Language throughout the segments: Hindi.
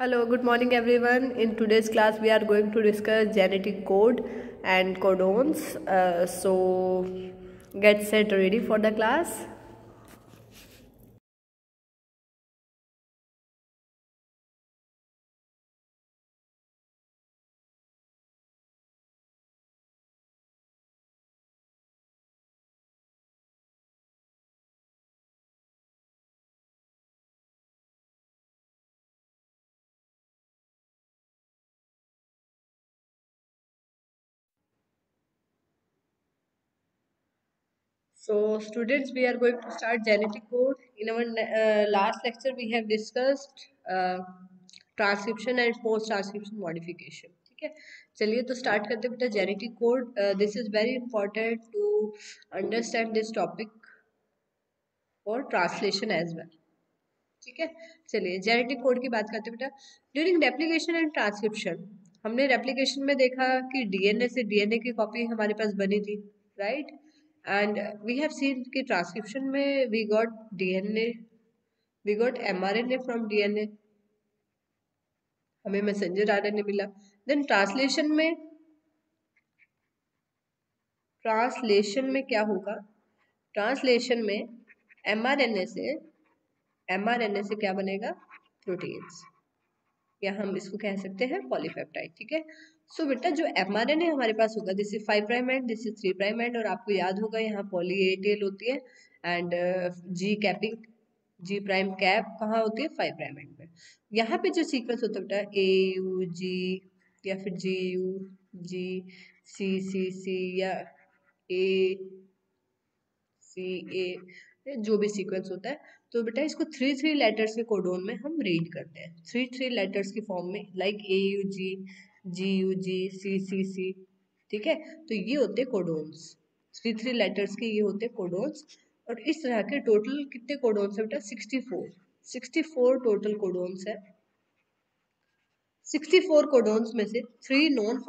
Hello, good morning everyone. In today's class, we are going to discuss genetic code and codons. So, get set ready for the class. So, students, we are going to start genetic code. In our last lecture, we have discussed transcription and post transcription modification. ठीक है, चलिए तो स्टार्ट करते हैं बेटा genetic code. This is very important to understand this topic और ट्रांसलेशन एज वेल. ठीक है, चलिए जेनेटिक कोड की बात करते हैं बेटा. ड्यूरिंग रेप्लिकेशन एंड ट्रांसक्रिप्शन, हमने रेप्लिकेशन में देखा कि डीएनए से डीएनए की कॉपी हमारे पास बनी थी, right. And we have seen कि ट्रांसक्रिप्शन में we got DNA, we got mRNA from DNA, हमें मैसेंजर आरएनए मिला. देन ट्रांसलेशन में क्या होगा? ट्रांसलेशन में एमआरएनए से क्या बनेगा? प्रोटीन्स, या हम इसको कह सकते हैं पॉलीपेप्टाइड. ठीक है, सो बेटा जो एमआरएनए हमारे पास होगा, this is 5 prime and this is 3 prime and, और आपको याद होगा यहाँ पॉली ए टेल होती है and G capping, G prime cap कहाँ होती है? 5 प्राइम एंड में. यहाँ पे जो सीक्वेंस होता है बेटा ए यू जी, या फिर जी यू जी, सी सी, या ए सी ए, जो भी सीक्वेंस होता है, तो बेटा इसको 3 लेटर्स के कोडोन में हम रीड करते हैं, 3 लेटर्स की फॉर्म में, like A U G U G, C. ठीक है, तो ये होते कोडोन्स, 3 लेटर्स के ये होते कोडोन्स. और इस तरह के टोटल कितने कोडोन्स है बेटा? 64 टोटल कोडोन्स है. 64 कोडोन्स में से 3 नॉन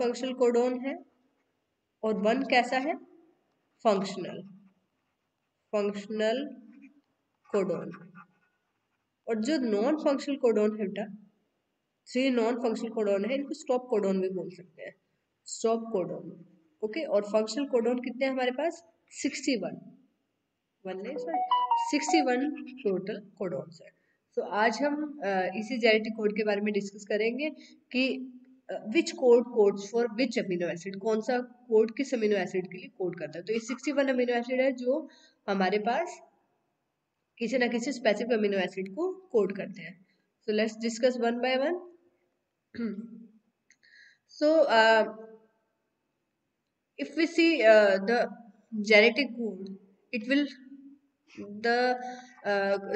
फंक्शनल कोडोन है, और 1 कैसा है? Functional codon. और जो नॉन फंक्शनल कोडोन है बेटा, 3 नॉन फंक्शनल कोडोन है, इनको स्टॉप कोडोन भी बोल सकते हैं, स्टॉप कोडोन. ओके, और फंक्शनल कोडोन कितने हैं हमारे पास? 61, 61 टोटल कोडोन्स है. तो आज हम इसी जेनेटिक कोड के बारे में डिस्कस करेंगे कि which codes for which amino acid, कौन सा कोड किस अमीनो एसिड के लिए कोड करता है. तो ये 61 अमीनो एसिड है जो हमारे पास किसी ना किसी स्पेसिफिक अमीनो एसिड को कोड करते हैं. So let's discuss one by one. So if we see the genetic code, it will the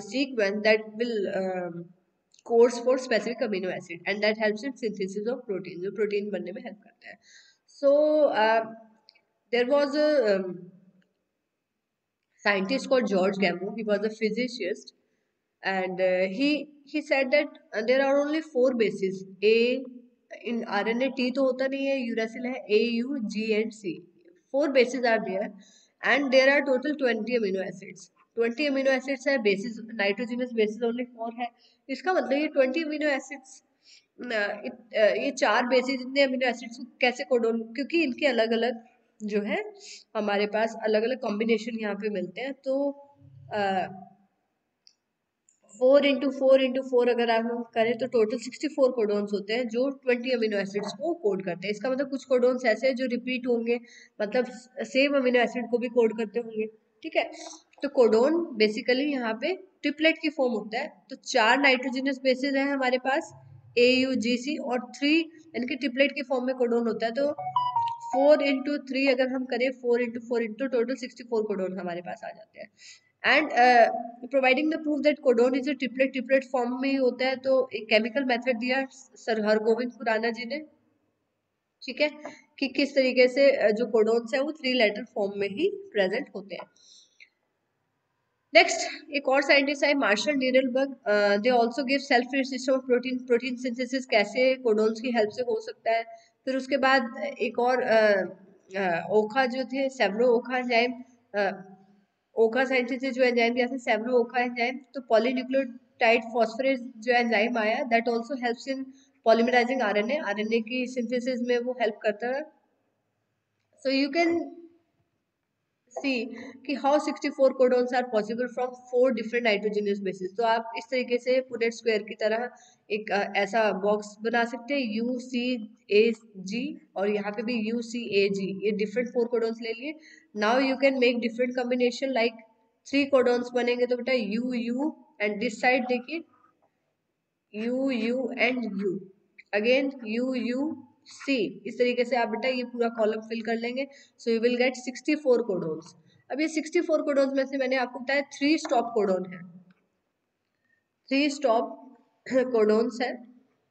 sequence that will codes for specific amino acid and that helps in synthesis of protein, जो protein बनने में help करता है. So there was a scientist called George Gamow. He was a physicist, and he said that there are only 4 bases. A in RNA, T तो होता नहीं है, यूरासिल है, A U G and C. 4 bases are there, and there are total 20 amino acids. 20 amino acids है, bases nitrogenous bases only 4 है. इसका मतलब ये 20 amino acids, ये 4 बेसिस इतने अमीनो एसिड्स कैसे कोडोन, क्योंकि इनके अलग अलग जो है हमारे पास अलग अलग कॉम्बिनेशन यहाँ पे मिलते हैं. तो 4 अगर आप हम करें तो टोटल 64 कोडोन्स होते हैं जो 20 अमीनो एसिड्स को कोड करते हैं. इसका मतलब कुछ कोडोन्स ऐसे हैं जो रिपीट होंगे, मतलब सेम अमीनो एसिड को भी कोड करते होंगे. ठीक है, तो कोडोन बेसिकली यहाँ पे ट्रिपलेट की फॉर्म होता है. तो 4 नाइट्रोजनस बेसिस हैं हमारे पास, AUGC, और 3 यानी कि ट्रिपलेट की फॉर्म में कोडोन होता है. तो 4 into 3 अगर हम करें, 4 into टोटल 64 कोडोन हमारे पास आ जाते हैं. And providing the proof that codon is a triplet form में ही होता है. तो एक केमिकल मेथड दिया सर हरगोविंद खुराना जी ने, ठीक है, कि किस तरीके से जो कोडोन्स है वो 3 लेटर फॉर्म में ही प्रेजेंट होते हैं. नेक्स्ट एक और साइंटिस्ट है Marshall Nirenberg. They also give self system of protein synthesis कैसे कोडोन्स की हेल्प से हो सकता है. फिर उसके बाद एक और ओखा जो थे, सेवरो ओखा एंजाइम, ओका सिंथेसिस जो एंजाइम दिया था सेवरो ओका एंजाइम, तो पॉलीन्यूक्लियोटाइड फॉस्फोरेज जो एंजाइम आया that also helps in polymerising RNA, RNA की सिंथेसिस में वो हेल्प करता है। सो यू कैन सी कि how 64 codons are possible from 4 different nitrogenous bases. तो आप इस तरीके से पुनेट स्क्वायर की तरह एक ऐसा बॉक्स बना सकते हैं यू सी ए जी, और यहाँ पे भी यू सी ए जी, ये डिफरेंट 4 कोडॉन्स ले लिए। Now you can make different combination like 3 codons बनेंगे, तो बेटा U U and this side देखिए U U and U, again U U C, इस तरीके से आप बेटा ये पूरा कॉलम फिल कर लेंगे। So you will get 64 codons. अब ये 64 कोडॉन्स में से मैंने आपको बताया 3 स्टॉप कोडॉन है, 3 स्टॉप कोडॉन्स है।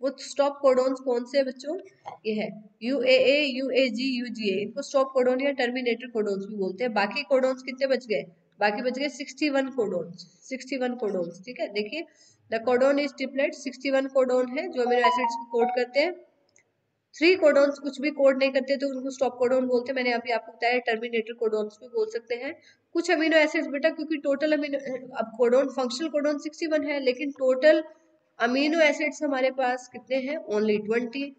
वो स्टॉप कोडॉन्स कौन से है बच्चों? ये है UAA UAG UGA, इनको स्टॉप कोडॉन या टर्मिनेटर कोडॉन्स भी बोलते हैं। बाकी कोडॉन्स कितने बच गए? बाकी बच गए 61 कोडॉन्स, 61 कोडॉन्स, ठीक है। देखिए the codon is triplet, 61 codon है जो अमीनो एसिड्स को कोड करते हैं। 3 कोडॉन्स कुछ भी कोड नहीं करते तो उनको स्टॉप कोडॉन बोलते हैं। मैंने अभी आपको बताया टर्मिनेटर कोडॉन्स भी बोल सकते हैं। कुछ अमीनो एसिड्स बेटा, क्योंकि टोटल अमीनो, अब कोडॉन फंक्शनल कोडॉन 61 है लेकिन टोटल अमीनो एसिड्स हमारे पास कितने हैं? Only 20,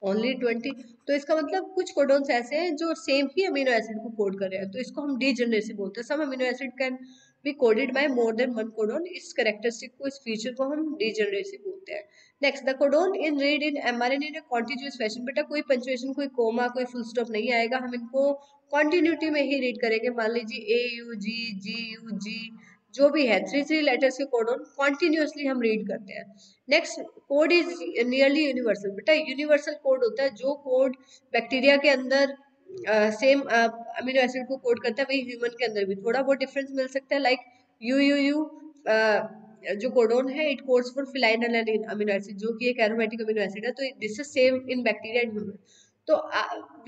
only 20। तो इसका मतलब कुछ कोडॉन्स ऐसे हैं जो सेम ही अमीनो एसिड को कोड कर रहे हैं, तो इसको हम डीजेनरेसी बोलते हैं। Some amino acid can be coded by more than one codon, इस कैरेक्टरिस्टिक को, इस फीचर को हम डीजेनरेसी बोलते हैं। Next, the codon in read in mRNA in continuous fashion. बेटा कोई पंचुएशन, कोई कोमा, कोई फुल स्टॉप नहीं आएगा, हम इनको कॉन्टिन्यूटी में ही रीड करेंगे। मान लीजिए AUG GUG जो भी है 3 लेटर्स के कोडॉन कॉन्टिन्यूअसली हम रीड करते हैं। Next, code is nearly universal. बेटा यूनिवर्सल कोड होता है जो कोड बैक्टीरिया के अंदर सेम अमीनो एसिड को कोड करता है, वही ह्यूमन के अंदर भी थोड़ा बहुत डिफरेंस मिल सकता है। लाइक यू जो कोडोन है it codes for phenylalanine amino acid जो कि एक एरोमेटिक अमीनो एसिड है, तो this is same in bacteria and human. तो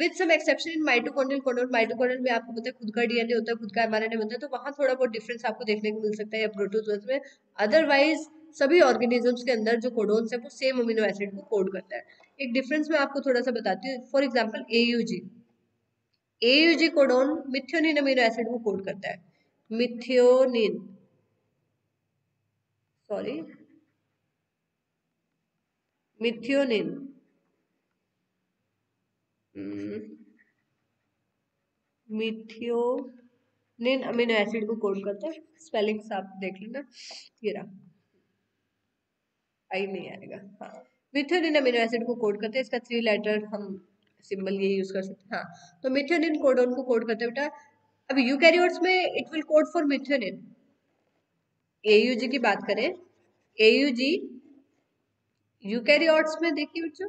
with some exception in mitochondrial codon, mitochondrial में आपको पता है खुद का डीएनए होता है, खुद का एमआरएनए होता है, तो वहां थोड़ा बहुत डिफरेंस आपको देखने को मिल सकता है या प्रोटोजोअस में। अदरवाइज सभी ऑर्गेनिजम्स के अंदर जो कोडोन्स है वो सेम अमीनो एसिड को कोड करता है। एक डिफरेंस मैं आपको थोड़ा सा बताती हूँ। For example AUG codon methionine amino acid को कोड करता है। Methionine, sorry methionine, methionine amino acid को कोड करता है। स्पेलिंग्स आप देख लेना, ये रहा, आई नहीं आएगा, हाँ। मिथियोनिन अमीनो एसिड को कोड करते हैं, इसका 3 लेटर हम सिंबल ये यूज कर सकते हैं, हाँ। तो मिथियोनिन कोडोन को कोड करते हैं बेटा। अब यूकैरियोट्स में it will code for methionine. AUG की बात करें, AUG यूकैरियोट्स में देखिए बच्चों,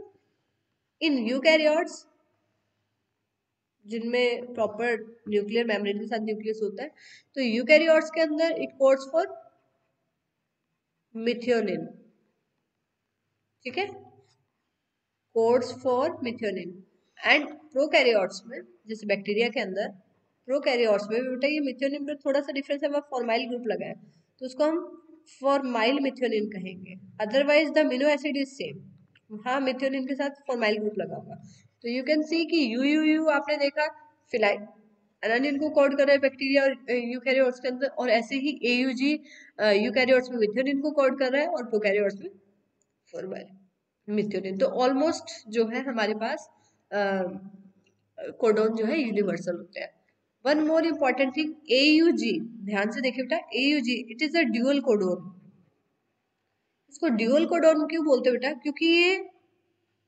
इन यूकैरियोट्स जिनमें प्रॉपर न्यूक्लियर मेम्ब्रेन के साथ न्यूक्लियस होता है, तो यूकैरियोट्स के अंदर इट कोड्स फॉर मिथियोनिन, ठीक है, codes for methionine. And prokaryotes में, जैसे बैक्टीरिया के अंदर, प्रोकैरियोट्स में भी बेटा ये मिथियोनिन में थोड़ा सा डिफरेंस है, वहाँ फॉर्माइल ग्रुप लगा है तो उसको हम फॉर्माइल मिथियोनिन कहेंगे। Otherwise the amino acid is same, हाँ मिथियोनिन के साथ फॉर्माइल ग्रुप लगा होगा। तो यू कैन सी कि यू आपने देखा फिनाइल एलानिन को कोड कर रहा है बैक्टीरिया और यूकैरियोट्स के अंदर, और ऐसे ही AUG यूकैरियोट्स में मिथियोनिन को कोड कर रहा है और प्रोकैरियोट्स में फॉर्माइल मिथियोनिन। तो ऑलमोस्ट जो है हमारे पास कोडोन जो है यूनिवर्सल होते हैं। One more important thing, AUG, ध्यान से देखिए बेटा, AUG it is a dual codon. इसको ड्यूअल कोडोन क्यों बोलते हैं बेटा? क्योंकि ये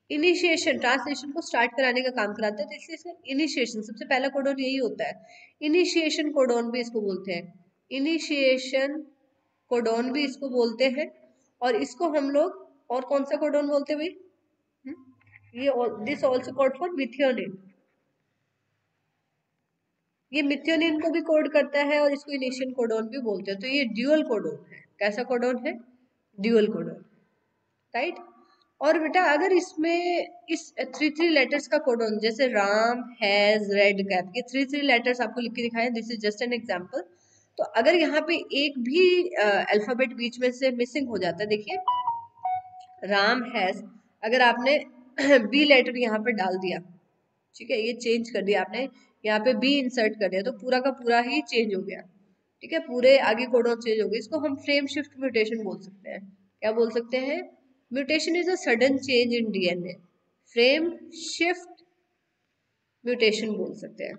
इनिशिएशन, ट्रांसलेशन को स्टार्ट कराने का काम कराता है, तो इसलिए इसका इनिशिएशन सबसे पहला कोडोन यही होता है। इनिशिएशन कोडोन भी इसको बोलते हैं, इनिशिएशन कोडोन भी इसको बोलते हैं। और इसको हम लोग और कौन सा कोडोन बोलते हैं भाई? ये this also code for methionine, ये मिथियोनिन को भी कोड करता है और इसको इनिशियन कोडोन भी बोलते हैं। तो ये ड्यूअल कोडोन है। कैसा कोडोन है? Dual codon, right. और बेटा अगर इसमें इस 3 लेटर्स का कोडोन, जैसे राम, हैज, रेड कैप, ये 3 लेटर्स आपको लिख के दिखाए, this is just an example. तो अगर यहाँ पे एक भी अल्फाबेट बीच में से मिसिंग हो जाता है, देखिए राम हैज, अगर आपने B लेटर यहाँ पर डाल दिया, ठीक है, ये चेंज कर दिया आपने, यहाँ पे बी इंसर्ट कर दिया तो पूरा का पूरा ही चेंज हो गया, ठीक है, पूरे आगे कोडॉन चेंज हो गए। इसको हम फ्रेम शिफ्ट म्यूटेशन बोल सकते हैं। क्या बोल सकते हैं? Mutation is a sudden change in DNA, frame shift mutation बोल सकते हैं,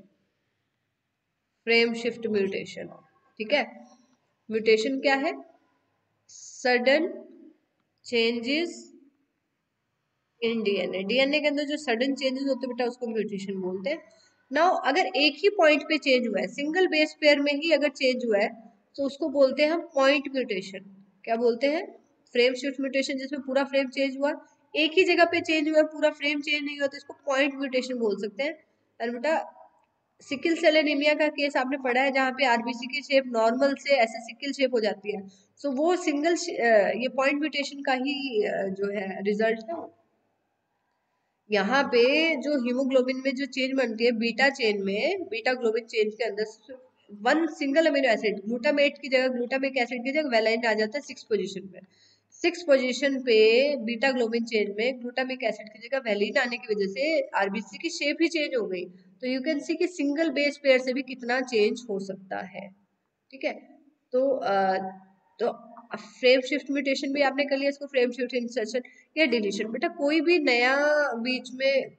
फ्रेम शिफ्ट म्यूटेशन, ठीक है। म्यूटेशन क्या है? Sudden changes in DNA, DNA के अंदर जो सडन चेंजेस होते हैं बेटा उसको म्यूटेशन बोलते हैं। नाउ अगर एक ही पॉइंट पे चेंज हुआ है, सिंगल बेस पेयर में ही अगर चेंज हुआ है तो उसको बोलते हैं हम पॉइंट म्यूटेशन। क्या बोलते हैं? फ्रेम शिफ्ट म्यूटेशन जिसमें पूरा फ्रेम चेंज हुआ, एक ही जगह पे चेंज हुआ है, पूरा फ्रेम चेंज नहीं हुआ तो इसको पॉइंट म्यूटेशन बोल सकते हैं। और बेटा सिकल सेल एनीमिया का केस आपने पढ़ा है जहाँ पे आरबीसी की शेप नॉर्मल से ऐसे सिकल शेप हो जाती है, सो वो सिंगल ये पॉइंट म्यूटेशन का ही जो है रिजल्ट है। यहाँ पे जो हीमोग्लोबिन में जो चेंज बनती है बीटा चेन में, बीटा ग्लोबिन चेन के अंदर one single amino acid glutamate की जगह, ग्लूटामिक एसिड की जगह वेलाइन आ जाता है 6 पोजीशन पे। 6 पोजीशन पे बीटा ग्लोबिन चेन में ग्लूटामिक एसिड की जगह वेलिन आने की वजह से आरबीसी की शेप ही चेंज हो गई। तो यू कैन सी कि सिंगल बेस पेयर से भी कितना चेंज हो सकता है, ठीक है। तो तो फ्रेम शिफ्ट म्यूटेशन भी आपने कर लिया, इसको फ्रेम शिफ्ट इंसर्शन या डिलीशन। बेटा कोई भी नया बीच में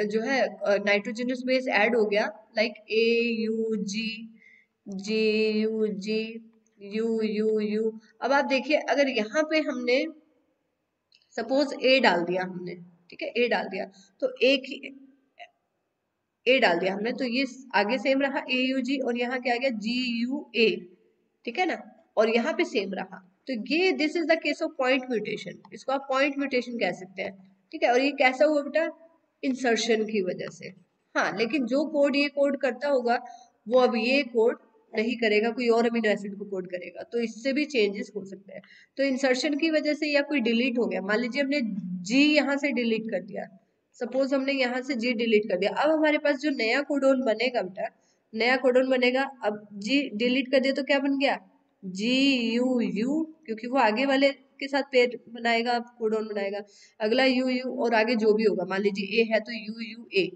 जो है नाइट्रोजनस बेस ऐड हो गया, like A U G, G U G, U U U. अब आप देखिए अगर यहाँ पे हमने सपोज ए डाल दिया हमने, ठीक है, ए डाल दिया तो एक ही ए डाल दिया हमने तो ये आगे सेम रहा ए यू जी, और यहाँ क्या आ गया जी यू ए, ठीक है ना, और यहाँ पे सेम रहा। तो ये this is the case of point mutation, इसको आप पॉइंट म्यूटेशन कह सकते हैं, ठीक है। और ये कैसा हुआ बेटा? इंसर्शन की वजह से। हाँ, लेकिन जो कोड ये कोड करता होगा वो अब ये कोड नहीं करेगा, कोई और अमीनो एसिड को कोड करेगा, तो इससे भी चेंजेस हो सकते हैं। तो इंसर्शन की वजह से या कोई डिलीट हो गया, मान लीजिए हमने जी यहाँ से डिलीट कर दिया, सपोज हमने यहाँ से जी डिलीट कर दिया, अब हमारे पास जो नया कोडोन बनेगा बेटा, नया कोडोन बनेगा, अब जी डिलीट कर दिया तो क्या बन गया? जी यू यू, क्योंकि वो आगे वाले के साथ पेयर बनाएगा, कोडोन बनाएगा। अगला यू यू और आगे जो भी होगा, मान लीजिए ए है तो यू यू ए,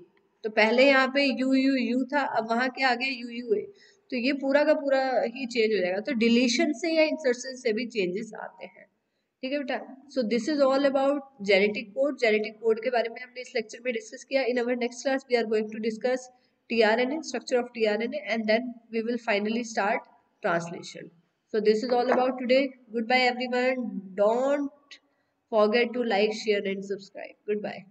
तो पहले यहाँ पे यू यू यू था, अब वहां के आगे यू यू ए, तो ये पूरा का पूरा ही चेंज हो जाएगा। तो डिलीशन से या इंसर्शन से भी चेंजेस आते हैं, ठीक है बेटा। So this is all about genetic code. Genetic code के बारे में हमने इस लेक्चर में डिस्कस किया। In our next class we are going to discuss tRNA, structure of tRNA, and then we will finally start translation. So this is all about today. Goodbye everyone. Don't forget to like, share and subscribe. Goodbye.